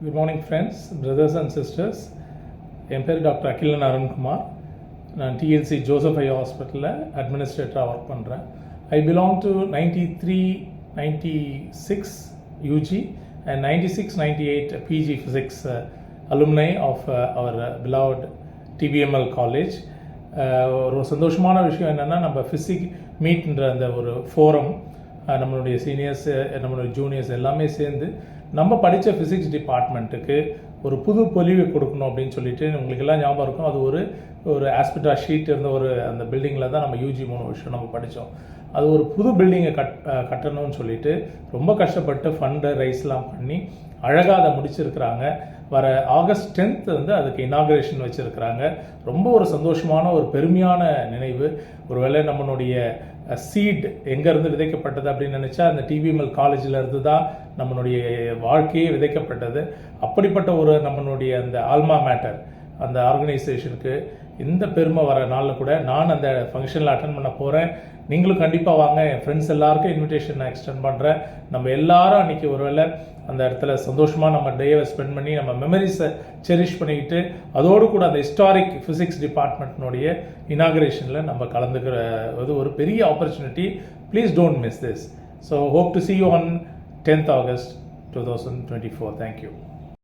Good morning friends, brothers and sisters. என் பேர் doctor Akilan Arunkumar. நான் DLC Joseph ஐயா ஹாஸ்பிட்டலில் அட்மினிஸ்ட்ரேட்டராக ஒர்க் பண்ணுறேன். I belong to 93-96 UG and 96-98 PG physics alumni of our beloved TBML college. ஒரு சந்தோஷமான விஷயம் என்னென்னா, நம்ம ஃபிசிக் மீட்ன்ற அந்த ஒரு ஃபோரம், நம்மளுடைய சீனியர்ஸ், நம்மளுடைய ஜூனியர்ஸ் எல்லாமே சேர்ந்து நம்ம படித்த ஃபிசிக்ஸ் டிபார்ட்மெண்ட்டுக்கு ஒரு புது பொலிவை கொடுக்கணும் அப்படின்னு சொல்லிட்டு, உங்களுக்கு எல்லாம் ஞாபகம் இருக்கும், அது ஒரு ஆஸ்பெக்டா ஷீட் இருந்த அந்த பில்டிங்கில் தான் நம்ம யூஜி 3 வருஷம் நம்ம படித்தோம். அது ஒரு புது பில்டிங்கை கட்டணும்னு சொல்லிட்டு ரொம்ப கஷ்டப்பட்டு ஃபண்டை ரைஸ்லாம் பண்ணி அழகாக அதை முடிச்சிருக்கிறாங்க. வர ஆகஸ்ட் 10th அதுக்கு இனாகரேஷன் வச்சுருக்கிறாங்க. ரொம்ப ஒரு சந்தோஷமான ஒரு பெருமையான நினைவு. ஒருவேளை நம்மளுடைய சீட் எங்கேருந்து விதைக்கப்பட்டது அப்படின்னு நினச்சா, அந்த டிபிஎம்எல் காலேஜில் இருந்து தான் நம்மளுடைய வாழ்க்கையே விதைக்கப்பட்டது. அப்படிப்பட்ட நம்மளுடைய அந்த ஆல்மா மேட்டர் அந்த ஆர்கனைசேஷனுக்கு இந்த பெருமை வர நாளில் கூட நான் அந்த ஃபங்க்ஷனில் அட்டன் பண்ண போகிறேன். நீங்களும் கண்டிப்பாக வாங்க. என் ஃப்ரெண்ட்ஸ் எல்லாருக்கும் இன்விடேஷன் நான் எக்ஸ்டெண்ட் பண்ணுறேன். நம்ம எல்லாரும் அன்றைக்கி ஒருவேளை அந்த இடத்துல சந்தோஷமாக நம்ம டேவை ஸ்பெண்ட் பண்ணி நம்ம மெமரிஸை செரிஷ் பண்ணிக்கிட்டு, அதோடு கூட அந்த ஹிஸ்டாரிக் ஃபிசிக்ஸ் டிபார்ட்மெண்ட்னுடைய இனாகரேஷனில் நம்ம கலந்துக்கிறது ஒரு பெரிய opportunity. Please don't miss this. So hope to see you on 10th August 2024. Thank you.